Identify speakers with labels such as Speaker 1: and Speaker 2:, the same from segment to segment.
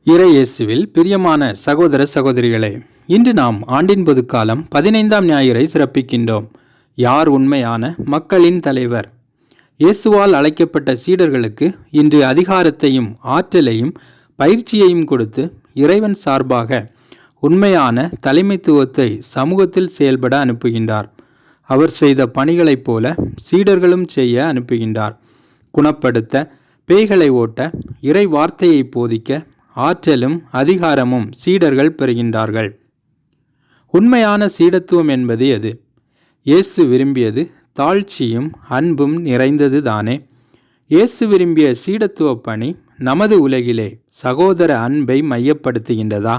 Speaker 1: இறை இயேசுவில் பிரியமான சகோதர சகோதரிகளே, இன்று நாம் ஆண்டின் பொதுக்காலம் 15ஆம் ஞாயிறை சிறப்பிக்கின்றோம். யார் உண்மையான மக்களின் தலைவர்? இயேசுவால் அழைக்கப்பட்ட சீடர்களுக்கு இன்று அதிகாரத்தையும் ஆற்றலையும் பயிற்சியையும் கொடுத்து இறைவன் சார்பாக உண்மையான தலைமைத்துவத்தை சமூகத்தில் செயல்பட அனுப்புகின்றார். அவர் செய்த பணிகளைப் போல சீடர்களும் செய்ய அனுப்புகின்றார். குணப்படுத்த, பேய்களை ஓட்ட, இறை வார்த்தையை போதிக்க ஆற்றலும் அதிகாரமும் சீடர்கள் பெறுகின்றார்கள். உண்மையான சீடத்துவம் என்பது எது? இயேசு விரும்பியது தாழ்ச்சியும் அன்பும் நிறைந்தது தானே. இயேசு விரும்பிய சீடத்துவ பணி நமது உலகிலே சகோதர அன்பை மையப்படுத்துகின்றதா?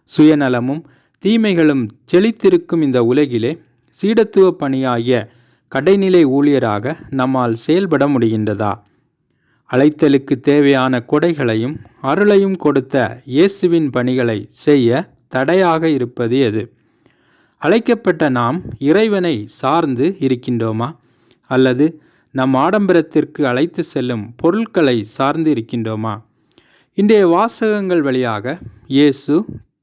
Speaker 1: சுயநலமும் தீமைகளும் செழித்திருக்கும் இந்த உலகிலே சீடத்துவ பணியாகிய கடைநிலை ஊழியராக நம்மால் செயல்பட முடிகின்றதா? அழைத்தலுக்கு தேவையான கொடைகளையும் அருளையும் கொடுத்த இயேசுவின் பணிகளை செய்ய தடையாக இருப்பது எது? அழைக்கப்பட்ட நாம் இறைவனை சார்ந்து இருக்கின்றோமா? அல்லது நம் ஆடம்பரத்திற்கு அழைத்து செல்லும் பொருட்களை சார்ந்து இருக்கின்றோமா? இன்றைய வாசகங்கள் வழியாக இயேசு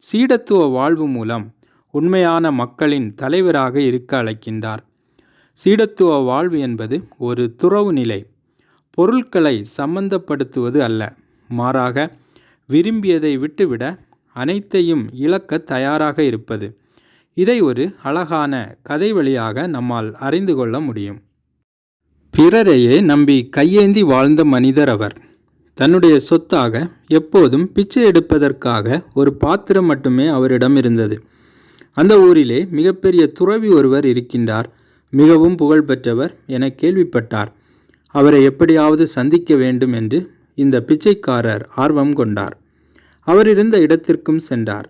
Speaker 1: சீடத்துவ வாழ்வு மூலம் உண்மையான மக்களின் தலைவராக இருக்க அழைக்கின்றார். சீடத்துவ வாழ்வு என்பது ஒரு துறவு நிலை. பொருட்களை சம்பந்தப்படுத்துவது அல்ல, மாறாக விரும்பியதை விட்டுவிட அனைத்தையும் இழக்க தயாராக இருப்பது. இதை ஒரு அழகான கதை வழியாக நம்மால் அறிந்து கொள்ள முடியும். பிறரையே நம்பி கையேந்தி வாழ்ந்த மனிதர் அவர். தன்னுடைய சொத்தாக எப்போதும் பிச்சை எடுப்பதற்காக ஒரு பாத்திரம் மட்டுமே அவரிடம் இருந்தது. அந்த ஊரிலே மிகப்பெரிய துறவி ஒருவர் இருக்கின்றார். மிகவும் புகழ்பெற்றவர் என கேள்விப்பட்டார். அவரை எப்படியாவது சந்திக்க வேண்டும் என்று இந்த பிச்சைக்காரர் ஆர்வம் கொண்டார். அவர் இருந்த இடத்திற்கும் சென்றார்.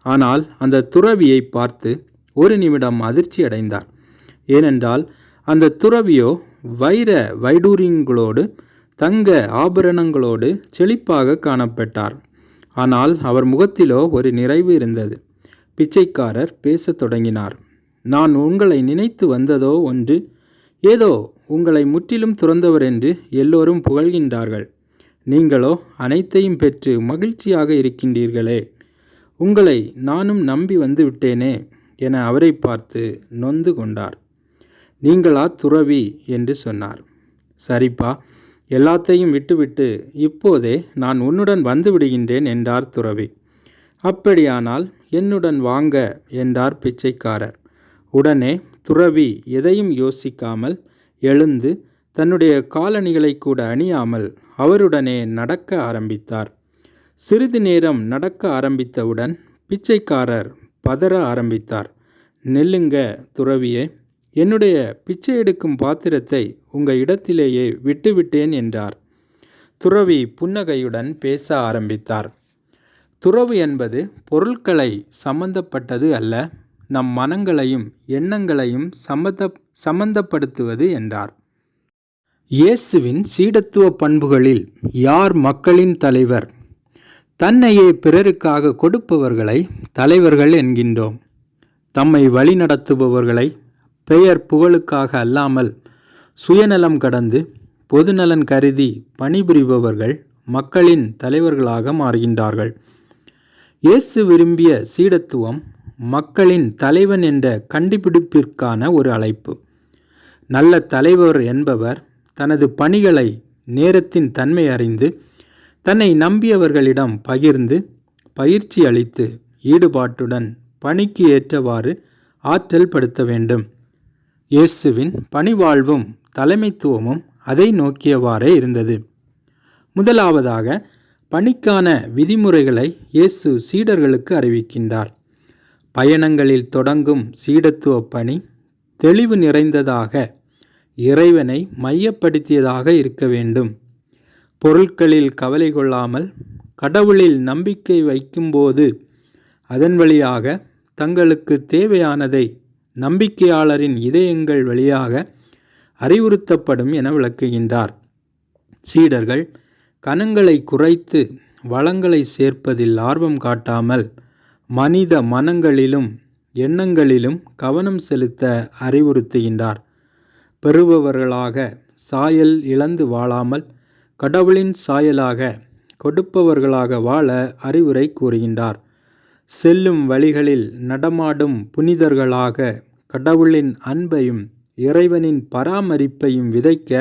Speaker 1: ஆனால் அந்த துறவியை பார்த்து ஒரு நிமிடம் அதிர்ச்சி அடைந்தார். ஏனென்றால் அந்த துறவியோ வைர வைடூரியங்களோடு தங்க ஆபரணங்களோடு செழிப்பாக காணப்பட்டார். ஆனால் அவர் முகத்திலோ ஒரு நிறைவு இருந்தது. பிச்சைக்காரர் பேசத் தொடங்கினார். நான் உங்களை நினைத்து வந்ததோ ஒன்று. ஏதோ உங்களை முற்றிலும் துறந்தவர் என்று எல்லோரும் புகழ்கின்றார்கள். நீங்களோ அனைத்தையும் பெற்று மகிழ்ச்சியாக இருக்கின்றீர்களே. உங்களை நானும் நம்பி வந்து விட்டேனே என அவரை பார்த்து நொந்து கொண்டார். நீங்களா துறவி என்று சொன்னார். சரிப்பா, எல்லாத்தையும் விட்டுவிட்டு இப்போதே நான் உன்னுடன் வந்து விடுகின்றேன் என்றார் துறவி. அப்படியானால் என்னுடன் வாங்க என்றார் பிச்சைக்காரர். உடனே துறவி எதையும் யோசிக்காமல் எழுந்து தன்னுடைய காலணிகளை கூட அணியாமல் அவருடனே நடக்க ஆரம்பித்தார். சிறிது நேரம் நடக்க ஆரம்பித்தவுடன் பிச்சைக்காரர் பதற ஆரம்பித்தார். நெல்லுங்க துறவியே, என்னுடைய பிச்சை எடுக்கும் பாத்திரத்தை உங்கள் இடத்திலேயே விட்டுவிட்டேன் என்றார். துறவி புன்னகையுடன் பேச ஆரம்பித்தார். துறவு என்பது பொருட்களை சம்பந்தப்பட்டது அல்ல, நம் மனங்களையும் எண்ணங்களையும் சம்பந்தப்படுத்துவது என்றார். இயேசுவின் சீடத்துவ பண்புகளில் யார் மக்களின் தலைவர்? தன்னையே பிறருக்காக கொடுப்பவர்களை தலைவர்கள் என்கின்றோம். தம்மை வழிநடத்துபவர்களை பெயர் புகழுக்காக அல்லாமல் சுயநலம் கடந்து பொதுநலன் கருதி பணிபுரிபவர்கள் மக்களின் தலைவர்களாக மாறுகின்றார்கள். இயேசு விரும்பிய சீடத்துவம் மக்களின் தலைவன் என்ற கண்டுபிடிப்பிற்கான ஒரு அழைப்பு. நல்ல தலைவர் என்பவர் தனது பணிகளை நேரத்தின் தன்மை அறிந்து தன்னை நம்பியவர்களிடம் பகிர்ந்து பயிற்சி அளித்து ஈடுபாட்டுடன் பணிக்கு ஏற்றவாறு ஆற்றல் படுத்த வேண்டும். இயேசுவின் பணிவாழ்வும் தலைமைத்துவமும் அதை நோக்கியவாறே இருந்தது. முதலாவதாக பணிக்கான விதிமுறைகளை இயேசு சீடர்களுக்கு அறிவிக்கின்றார். பயணங்களில் தொடங்கும் சீடத்துவ பணி தெளிவு நிறைந்ததாக, இறைவனை மையப்படுத்தியதாக இருக்க வேண்டும். பொருட்களில் கவலை கொள்ளாமல் கடவுளில் நம்பிக்கை வைக்கும்போது அதன் வழியாக தங்களுக்கு தேவையானதை நம்பிக்கையாளரின் இதயங்கள் வழியாக அறிவுறுத்தப்படும் என விளக்குகின்றார். சீடர்கள் கணங்களை குறைத்து வளங்களை சேர்ப்பதில் ஆர்வம் காட்டாமல் மனித மனங்களிலும் எண்ணங்களிலும் கவனம் செலுத்த அறிவுறுத்துகின்றார். பெறுபவர்களாக சாயல் இழந்து வாழாமல் கடவுளின் சாயலாக கொடுப்பவர்களாக வாழ அறிவுரை கூறுகின்றார். செல்லும் வழிகளில் நடமாடும் புனிதர்களாக கடவுளின் அன்பையும் இறைவனின் பராமரிப்பையும் விதைக்க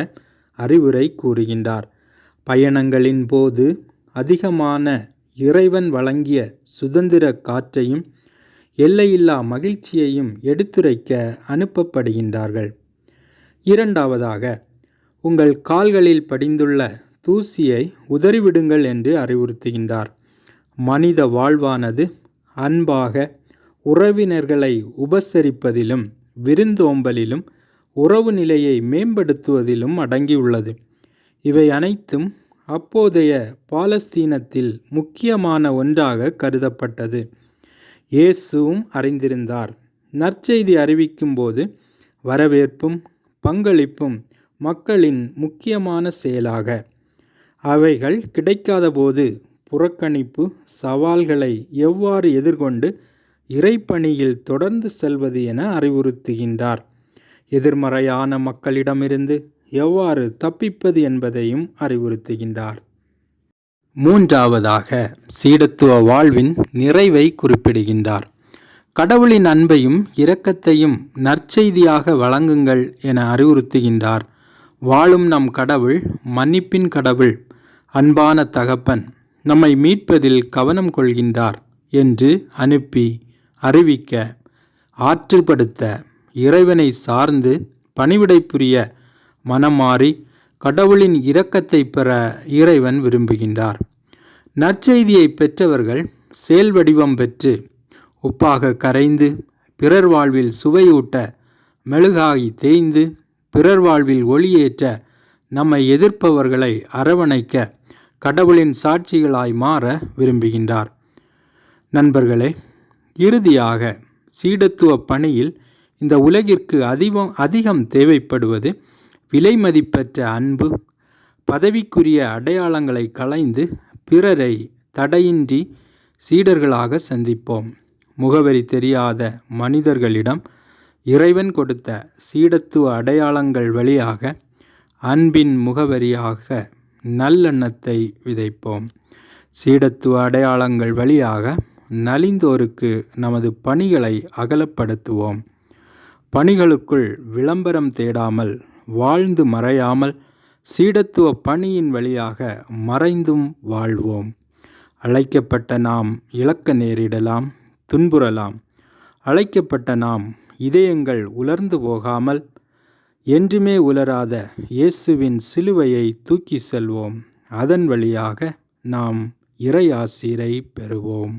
Speaker 1: அறிவுரை கூறுகின்றார். பயணங்களின் போது அதிகமான இறைவன் வழங்கிய சுதந்திர காற்றையும் எல்லையில்லா மகிழ்ச்சியையும் எடுத்துரைக்க அனுப்பப்படுகின்றார்கள். இரண்டாவதாக, உங்கள் கால்களில் படிந்துள்ள தூசியை உதறிவிடுங்கள் என்று அறிவுறுத்துகின்றார். மனித வாழ்வானது அன்பாக உறவினர்களை உபசரிப்பதிலும் விருந்தோம்பலிலும் உறவு நிலையை மேம்படுத்துவதிலும் அடங்கியுள்ளது. இவை அனைத்தும் அப்போதைய பாலஸ்தீனத்தில் முக்கியமான ஒன்றாக கருதப்பட்டது. இயேசுவும் அறிந்திருந்தார். நற்செய்தி அறிவிக்கும் போது வரவேற்பும் பங்களிப்பும் மக்களின் முக்கியமான செயலாக, அவைகள் கிடைக்காத போது புறக்கணிப்பு, சவால்களை எவ்வாறு எதிர்கொண்டு இறைப்பணியில் தொடர்ந்து செல்வது என அறிவுறுத்துகின்றார். எதிர்மறையான மக்களிடமிருந்து எவ்வாறு தப்பிப்பது என்பதையும் அறிவுறுத்துகின்றார். மூன்றாவதாக, சீடத்துவ வாழ்வின் நிறைவை குறிப்பிடுகின்றார். கடவுளின் அன்பையும் இரக்கத்தையும் நற்செய்தியாக வழங்குங்கள் என அறிவுறுத்துகின்றார். வாழும் நம் கடவுள் மன்னிப்பின் கடவுள், அன்பான தகப்பன், நம்மை மீட்பதில் கவனம் கொள்கின்றார் என்று அனுப்பி அறிவிக்க, ஆற்றுப்படுத்த, இறைவனை சார்ந்து பணிவிடை புரிய மனம் மாறி கடவுளின் இரக்கத்தை பெற இறைவன் விரும்புகின்றார். நற்செய்தியை பெற்றவர்கள் செயல் வடிவம் பெற்று உப்பாக கரைந்து, பிறர் வாழ்வில் சுவையூட்ட, மெழுகாகி தேய்ந்து, பிறர் வாழ்வில் ஒளியேற்ற, நம்மை எதிர்ப்பவர்களை அரவணைக்க கடவுளின் சாட்சிகளாய் மாற விரும்புகின்றார். நண்பர்களே, இறுதியாக சீடத்துவ பணியில் இந்த உலகிற்கு அதிகம் தேவைப்படுவது விலைமதிப்பற்ற அன்பு. பதவிக்குரிய அடையாளங்களை களைந்து பிறரை தடையின்றி சீடர்களாக சந்திப்போம். முகவரி தெரியாத மனிதர்களிடம் இறைவன் கொடுத்த சீடத்துவ அடையாளங்கள் வழியாக அன்பின் முகவரியாக நல்லெண்ணத்தை விதைப்போம். சீடத்துவ அடையாளங்கள் வழியாக நலிந்தோருக்கு நமது பணிகளை அகலப்படுத்துவோம். பணிகளுக்குள் விளம்பரம் தேடாமல், வாழ்ந்து மறையாமல், சீடத்துவ பணியின் வழியாக மறைந்தும் வாழ்வோம். அழைக்கப்பட்ட நாம் இழக்க நேரிடலாம், துன்புறலாம். அழைக்கப்பட்ட நாம் இதயங்கள் உலர்ந்து போகாமல், என்றுமே உலராத இயேசுவின் சிலுவையை தூக்கி செல்வோம். அதன் வழியாக நாம் இறை ஆசீரை பெறுவோம்.